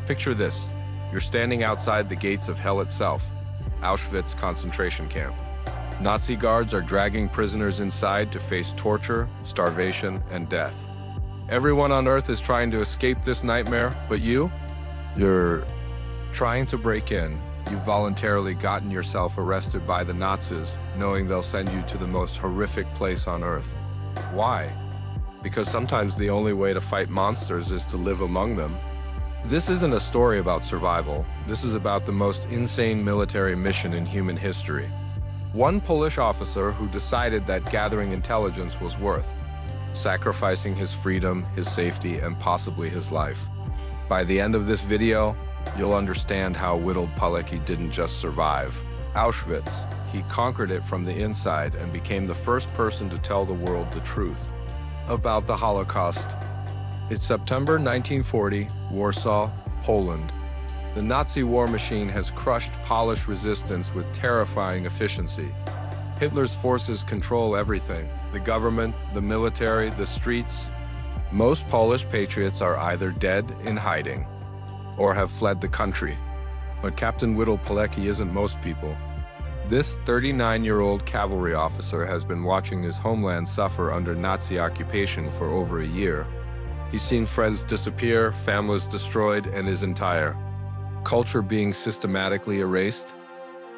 Picture this. You're standing outside the gates of hell itself, Auschwitz concentration camp. Nazi guards are dragging prisoners inside to face torture, starvation, and death. Everyone on Earth is trying to escape this nightmare, but you're trying to break in. You've voluntarily gotten yourself arrested by the Nazis, knowing they'll send you to the most horrific place on Earth. Why? Because sometimes the only way to fight monsters is to live among them. This isn't a story about survival. This is about the most insane military mission in human history. One Polish officer who decided that gathering intelligence was worth sacrificing his freedom, his safety, and possibly his life. By the end of this video, you'll understand how Witold Pilecki didn't just survive Auschwitz. He conquered it from the inside and became the first person to tell the world the truth about the Holocaust. It's September 1940, Warsaw, Poland. The Nazi war machine has crushed Polish resistance with terrifying efficiency. Hitler's forces control everything: the government, the military, the streets. Most Polish patriots are either dead in hiding or have fled the country. But Captain Witold Pilecki isn't most people. This 39-year-old cavalry officer has been watching his homeland suffer under Nazi occupation for over a year. He's seen friends disappear, families destroyed, and his entire culture being systematically erased.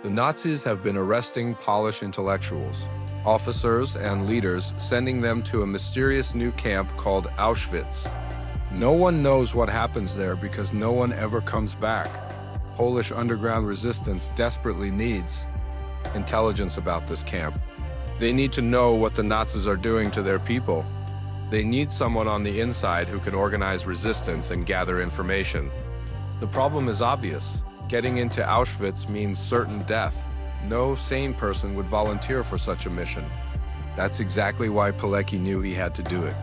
The Nazis have been arresting Polish intellectuals, officers, and leaders, sending them to a mysterious new camp called Auschwitz. No one knows what happens there because no one ever comes back. Polish underground resistance desperately needs intelligence about this camp. They need to know what the Nazis are doing to their people. They need someone on the inside who can organize resistance and gather information. The problem is obvious. Getting into Auschwitz means certain death. No sane person would volunteer for such a mission. That's exactly why Pilecki knew he had to do it.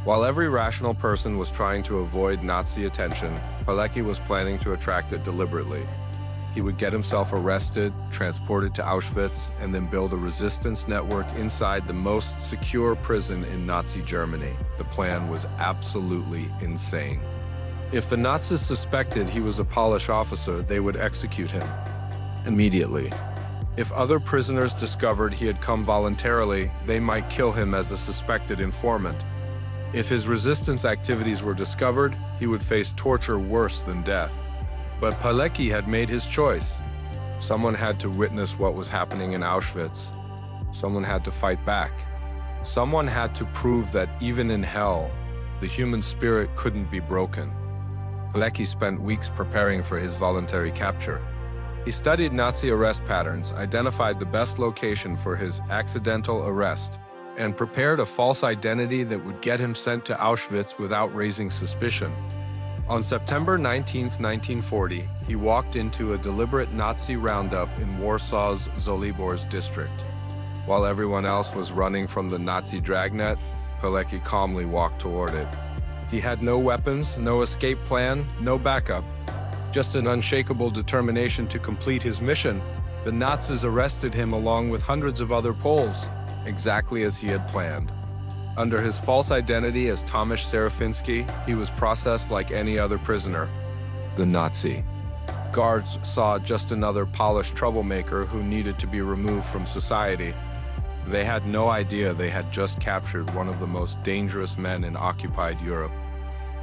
While every rational person was trying to avoid Nazi attention, Pilecki was planning to attract it deliberately. He would get himself arrested, transported to Auschwitz, and then build a resistance network inside the most secure prison in Nazi Germany. The plan was absolutely insane. If the Nazis suspected he was a Polish officer, they would execute him immediately. If other prisoners discovered he had come voluntarily, they might kill him as a suspected informant. If his resistance activities were discovered, he would face torture worse than death. But Pilecki had made his choice. Someone had to witness what was happening in Auschwitz. Someone had to fight back. Someone had to prove that even in hell, the human spirit couldn't be broken. Pilecki spent weeks preparing for his voluntary capture. He studied Nazi arrest patterns, identified the best location for his accidental arrest, and prepared a false identity that would get him sent to Auschwitz without raising suspicion. On September 19, 1940, he walked into a deliberate Nazi roundup in Warsaw's Zoliborz district. While everyone else was running from the Nazi dragnet, Pilecki calmly walked toward it. He had no weapons, no escape plan, no backup, just an unshakable determination to complete his mission. The Nazis arrested him along with hundreds of other Poles, exactly as he had planned. Under his false identity as Tomasz Serafiński, he was processed like any other prisoner. The Nazi guards saw just another Polish troublemaker who needed to be removed from society. They had no idea they had just captured one of the most dangerous men in occupied Europe.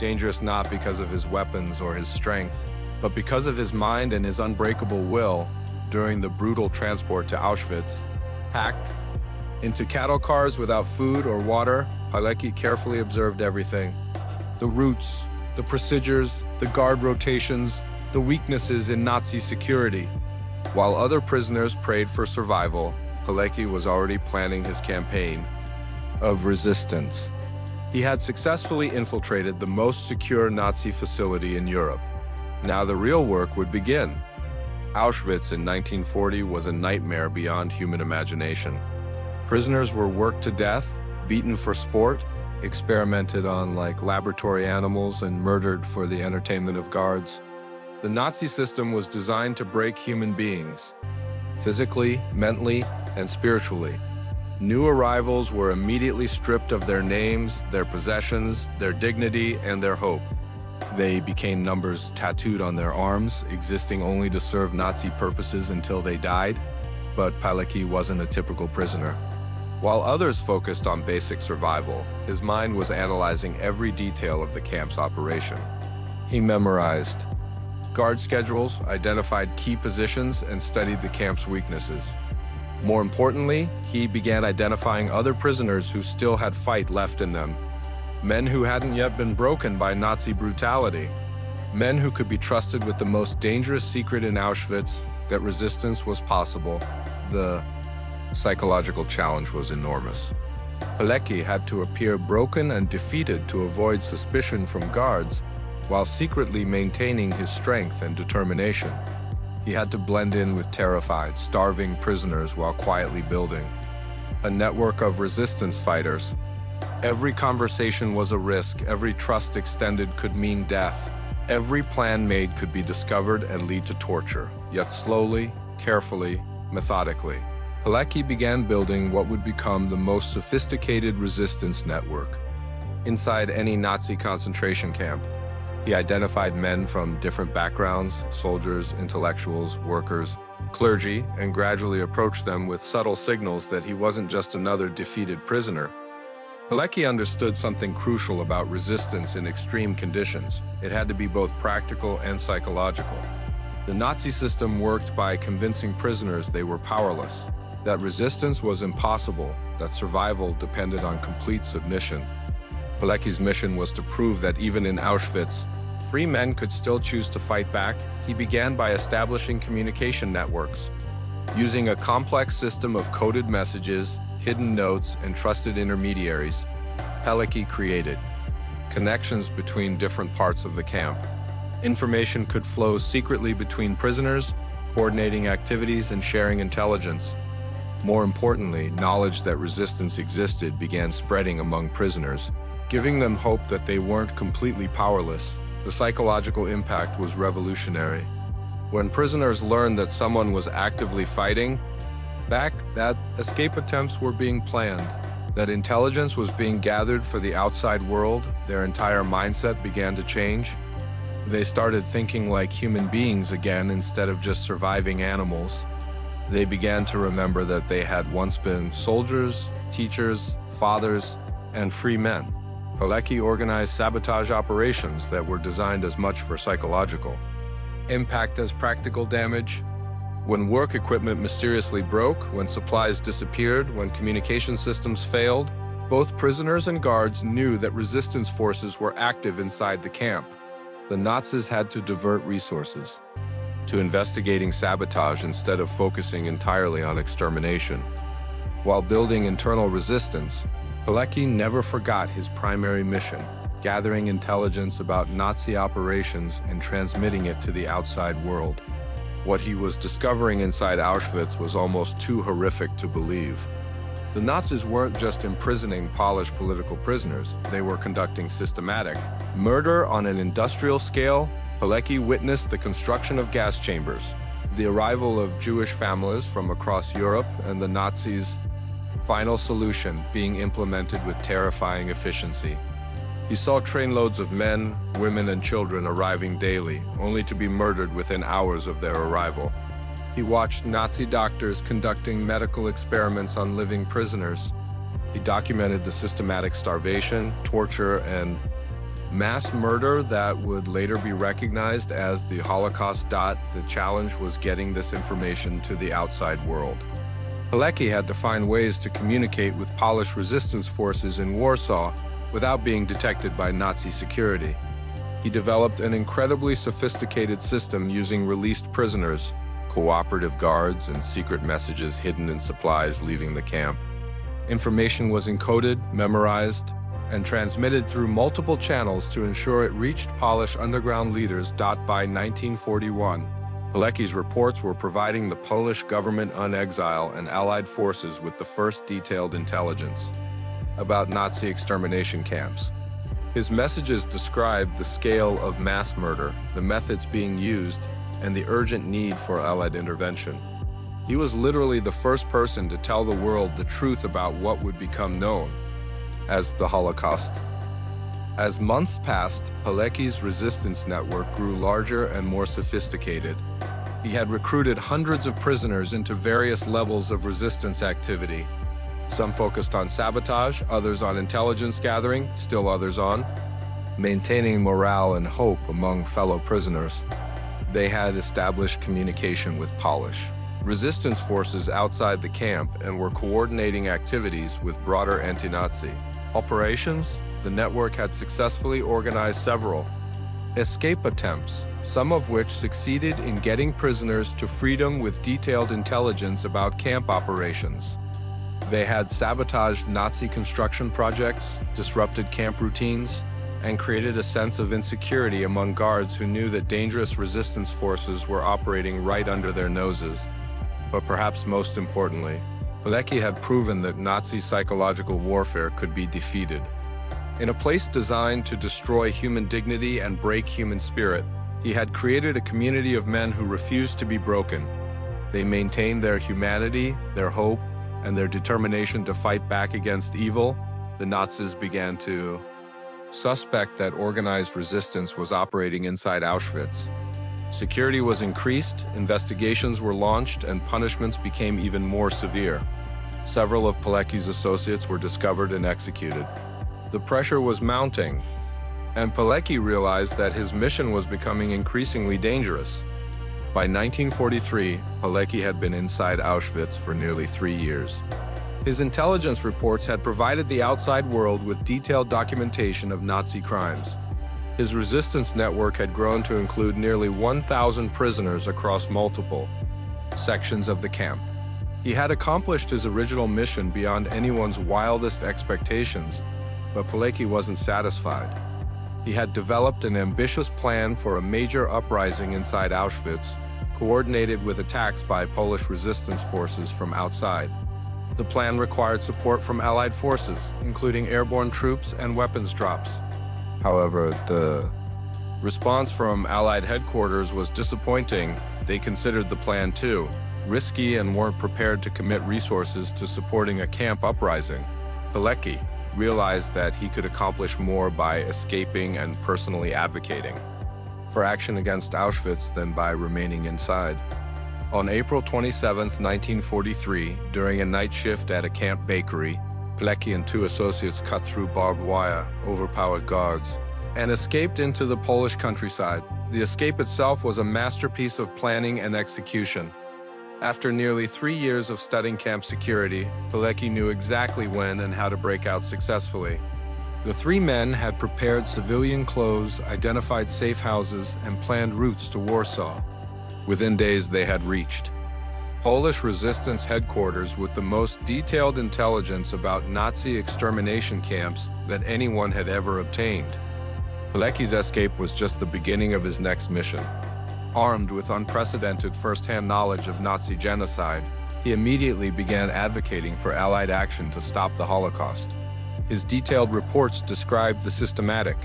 Dangerous not because of his weapons or his strength, but because of his mind and his unbreakable will. During the brutal transport to Auschwitz, packed into cattle cars without food or water, Pilecki carefully observed everything. The routes, the procedures, the guard rotations, the weaknesses in Nazi security. While other prisoners prayed for survival, Pilecki was already planning his campaign of resistance. He had successfully infiltrated the most secure Nazi facility in Europe. Now the real work would begin. Auschwitz in 1940 was a nightmare beyond human imagination. Prisoners were worked to death, beaten for sport, experimented on like laboratory animals, and murdered for the entertainment of guards. The Nazi system was designed to break human beings, physically, mentally, and spiritually. New arrivals were immediately stripped of their names, their possessions, their dignity, and their hope. They became numbers tattooed on their arms, existing only to serve Nazi purposes until they died. But Pilecki wasn't a typical prisoner. While others focused on basic survival, his mind was analyzing every detail of the camp's operation. He memorized guard schedules, identified key positions, and studied the camp's weaknesses. More importantly, he began identifying other prisoners who still had fight left in them. Men who hadn't yet been broken by Nazi brutality. Men who could be trusted with the most dangerous secret in Auschwitz, that resistance was possible. The psychological challenge was enormous. Pilecki had to appear broken and defeated to avoid suspicion from guards, while secretly maintaining his strength and determination. He had to blend in with terrified, starving prisoners while quietly building a network of resistance fighters. Every conversation was a risk, every trust extended could mean death. Every plan made could be discovered and lead to torture, yet slowly, carefully, methodically. Pilecki began building what would become the most sophisticated resistance network. Inside any Nazi concentration camp, he identified men from different backgrounds, soldiers, intellectuals, workers, clergy, and gradually approached them with subtle signals that he wasn't just another defeated prisoner. Pilecki understood something crucial about resistance in extreme conditions. It had to be both practical and psychological. The Nazi system worked by convincing prisoners they were powerless, that resistance was impossible, that survival depended on complete submission. Pilecki's mission was to prove that even in Auschwitz, free men could still choose to fight back. He began by establishing communication networks. Using a complex system of coded messages, hidden notes, and trusted intermediaries, Pilecki created connections between different parts of the camp. Information could flow secretly between prisoners, coordinating activities and sharing intelligence. More importantly, knowledge that resistance existed began spreading among prisoners, giving them hope that they weren't completely powerless. The psychological impact was revolutionary. When prisoners learned that someone was actively fighting back, that escape attempts were being planned, that intelligence was being gathered for the outside world, their entire mindset began to change. They started thinking like human beings again instead of just surviving animals. They began to remember that they had once been soldiers, teachers, fathers, and free men. Pilecki organized sabotage operations that were designed as much for psychological impact as practical damage. When work equipment mysteriously broke, when supplies disappeared, when communication systems failed, both prisoners and guards knew that resistance forces were active inside the camp. The Nazis had to divert resources to investigating sabotage instead of focusing entirely on extermination. While building internal resistance, Pilecki never forgot his primary mission, gathering intelligence about Nazi operations and transmitting it to the outside world. What he was discovering inside Auschwitz was almost too horrific to believe. The Nazis weren't just imprisoning Polish political prisoners, they were conducting systematic murder on an industrial scale. Pilecki witnessed the construction of gas chambers, the arrival of Jewish families from across Europe, and the Nazis' final solution being implemented with terrifying efficiency. He saw trainloads of men, women, and children arriving daily, only to be murdered within hours of their arrival. He watched Nazi doctors conducting medical experiments on living prisoners. He documented the systematic starvation, torture, and mass murder that would later be recognized as the Holocaust. The challenge was getting this information to the outside world. Pilecki had to find ways to communicate with Polish resistance forces in Warsaw without being detected by Nazi security. He developed an incredibly sophisticated system using released prisoners, cooperative guards, and secret messages hidden in supplies leaving the camp. Information was encoded, memorized, and transmitted through multiple channels to ensure it reached Polish underground leaders. By 1941, Pilecki's reports were providing the Polish government on exile and Allied forces with the first detailed intelligence about Nazi extermination camps. His messages described the scale of mass murder, the methods being used, and the urgent need for Allied intervention. He was literally the first person to tell the world the truth about what would become known as the Holocaust. As months passed, Pilecki's resistance network grew larger and more sophisticated. He had recruited hundreds of prisoners into various levels of resistance activity. Some focused on sabotage, others on intelligence gathering, still others on maintaining morale and hope among fellow prisoners. They had established communication with Polish resistance forces outside the camp and were coordinating activities with broader anti-Nazi operations. The network had successfully organized several escape attempts, some of which succeeded in getting prisoners to freedom with detailed intelligence about camp operations. They had sabotaged Nazi construction projects, disrupted camp routines, and created a sense of insecurity among guards who knew that dangerous resistance forces were operating right under their noses. But perhaps most importantly, Pilecki had proven that Nazi psychological warfare could be defeated. In a place designed to destroy human dignity and break human spirit, he had created a community of men who refused to be broken. They maintained their humanity, their hope, and their determination to fight back against evil. The Nazis began to suspect that organized resistance was operating inside Auschwitz. Security was increased, investigations were launched, and punishments became even more severe. Several of Pilecki's associates were discovered and executed. The pressure was mounting, and Pilecki realized that his mission was becoming increasingly dangerous. By 1943, Pilecki had been inside Auschwitz for nearly 3 years. His intelligence reports had provided the outside world with detailed documentation of Nazi crimes. His resistance network had grown to include nearly 1,000 prisoners across multiple sections of the camp. He had accomplished his original mission beyond anyone's wildest expectations, but Pilecki wasn't satisfied. He had developed an ambitious plan for a major uprising inside Auschwitz, coordinated with attacks by Polish resistance forces from outside. The plan required support from Allied forces, including airborne troops and weapons drops. However, the response from Allied headquarters was disappointing. They considered the plan too risky and weren't prepared to commit resources to supporting a camp uprising. Pilecki realized that he could accomplish more by escaping and personally advocating for action against Auschwitz than by remaining inside. On April 27, 1943, during a night shift at a camp bakery, Pilecki and 2 associates cut through barbed wire, overpowered guards, and escaped into the Polish countryside. The escape itself was a masterpiece of planning and execution. After nearly 3 years of studying camp security, Pilecki knew exactly when and how to break out successfully. The 3 men had prepared civilian clothes, identified safe houses, and planned routes to Warsaw. Within days, they had reached Polish resistance headquarters with the most detailed intelligence about Nazi extermination camps that anyone had ever obtained. Pilecki's escape was just the beginning of his next mission. Armed with unprecedented first-hand knowledge of Nazi genocide, he immediately began advocating for Allied action to stop the Holocaust. His detailed reports described the systematic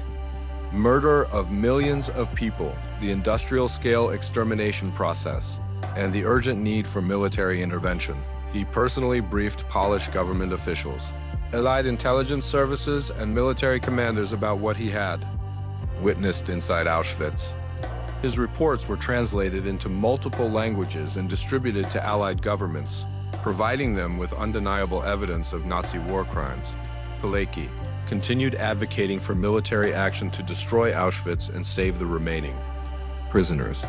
murder of millions of people, the industrial-scale extermination process, and the urgent need for military intervention. He personally briefed Polish government officials, Allied intelligence services, and military commanders about what he had witnessed inside Auschwitz. His reports were translated into multiple languages and distributed to Allied governments, providing them with undeniable evidence of Nazi war crimes. Pilecki continued advocating for military action to destroy Auschwitz and save the remaining prisoners.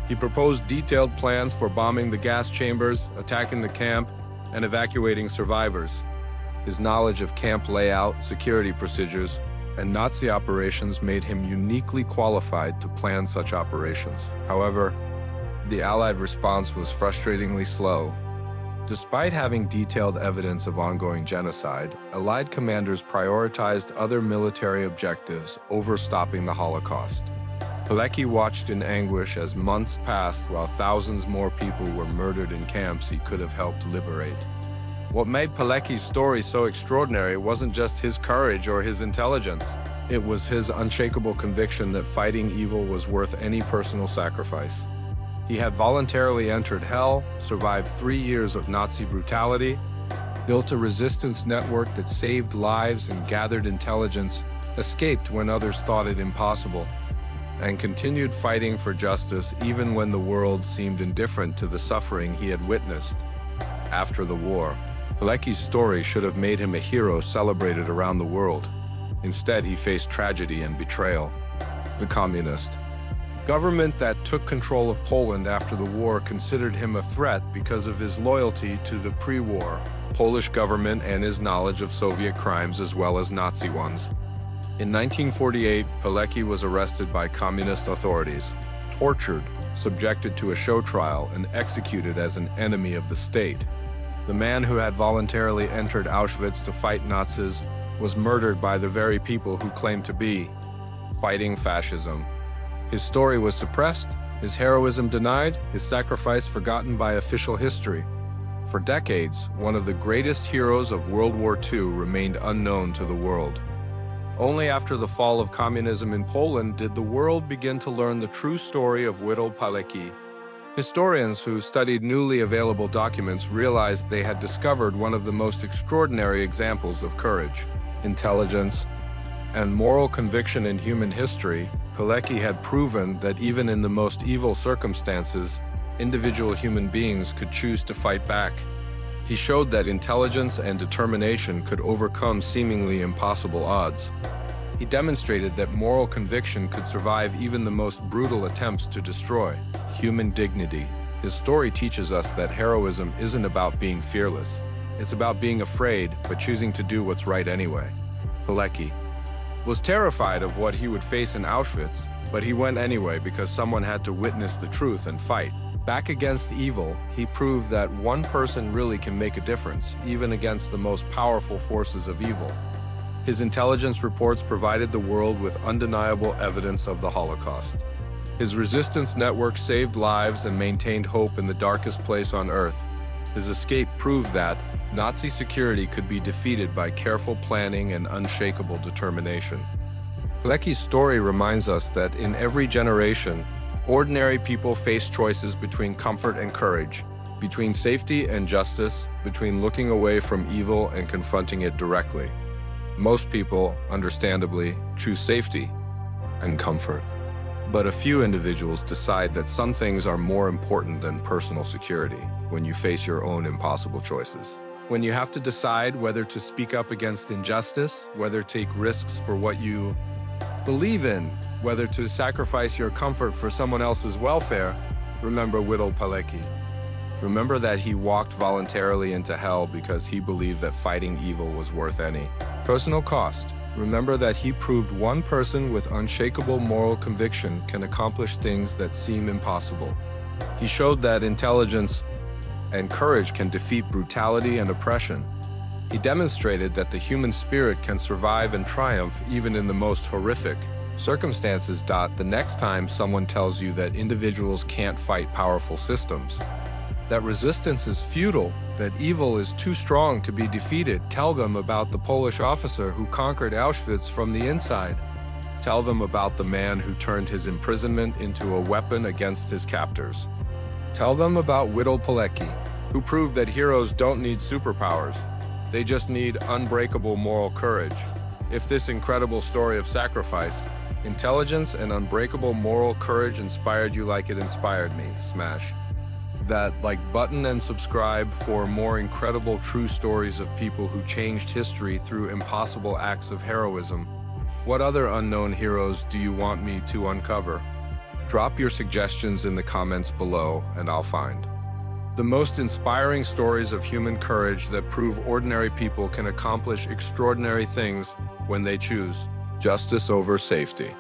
He proposed detailed plans for bombing the gas chambers, attacking the camp, and evacuating survivors. His knowledge of camp layout, security procedures, and Nazi operations made him uniquely qualified to plan such operations. However, the Allied response was frustratingly slow. Despite having detailed evidence of ongoing genocide, Allied commanders prioritized other military objectives over stopping the Holocaust. Pilecki watched in anguish as months passed while thousands more people were murdered in camps he could have helped liberate. What made Pilecki's story so extraordinary wasn't just his courage or his intelligence. It was his unshakable conviction that fighting evil was worth any personal sacrifice. He had voluntarily entered hell, survived 3 years of Nazi brutality, built a resistance network that saved lives and gathered intelligence, escaped when others thought it impossible, and continued fighting for justice even when the world seemed indifferent to the suffering he had witnessed. After the war, Pilecki's story should have made him a hero celebrated around the world. Instead, he faced tragedy and betrayal. The communist government that took control of Poland after the war considered him a threat because of his loyalty to the pre-war Polish government and his knowledge of Soviet crimes as well as Nazi ones. In 1948, Pilecki was arrested by communist authorities, tortured, subjected to a show trial, and executed as an enemy of the state. The man who had voluntarily entered Auschwitz to fight Nazis was murdered by the very people who claimed to be fighting fascism. His story was suppressed, his heroism denied, his sacrifice forgotten by official history. For decades, one of the greatest heroes of World War II remained unknown to the world. Only after the fall of communism in Poland did the world begin to learn the true story of Witold Pilecki. Historians who studied newly available documents realized they had discovered one of the most extraordinary examples of courage, intelligence, and moral conviction in human history. Pilecki had proven that even in the most evil circumstances, individual human beings could choose to fight back. He showed that intelligence and determination could overcome seemingly impossible odds. He demonstrated that moral conviction could survive even the most brutal attempts to destroy human dignity. His story teaches us that heroism isn't about being fearless. It's about being afraid, but choosing to do what's right anyway. Pilecki was terrified of what he would face in Auschwitz, but he went anyway because someone had to witness the truth and fight. Back against evil, he proved that one person really can make a difference, even against the most powerful forces of evil. His intelligence reports provided the world with undeniable evidence of the Holocaust. His resistance network saved lives and maintained hope in the darkest place on Earth. His escape proved that Nazi security could be defeated by careful planning and unshakable determination. Pilecki's story reminds us that in every generation, ordinary people face choices between comfort and courage, between safety and justice, between looking away from evil and confronting it directly. Most people, understandably, choose safety and comfort. But a few individuals decide that some things are more important than personal security when you face your own impossible choices. When you have to decide whether to speak up against injustice, whether to take risks for what you believe in, whether to sacrifice your comfort for someone else's welfare, remember Witold Pilecki. Remember that he walked voluntarily into hell because he believed that fighting evil was worth any personal cost. Remember that he proved one person with unshakable moral conviction can accomplish things that seem impossible. He showed that intelligence and courage can defeat brutality and oppression. He demonstrated that the human spirit can survive and triumph even in the most horrific circumstances. The next time someone tells you that individuals can't fight powerful systems, that resistance is futile, that evil is too strong to be defeated, tell them about the Polish officer who conquered Auschwitz from the inside. Tell them about the man who turned his imprisonment into a weapon against his captors. Tell them about Witold Pilecki, who proved that heroes don't need superpowers. They just need unbreakable moral courage. If this incredible story of sacrifice, intelligence, and unbreakable moral courage inspired you like it inspired me, smash that like button and subscribe for more incredible true stories of people who changed history through impossible acts of heroism. What other unknown heroes do you want me to uncover? Drop your suggestions in the comments below and I'll find the most inspiring stories of human courage that prove ordinary people can accomplish extraordinary things when they choose justice over safety.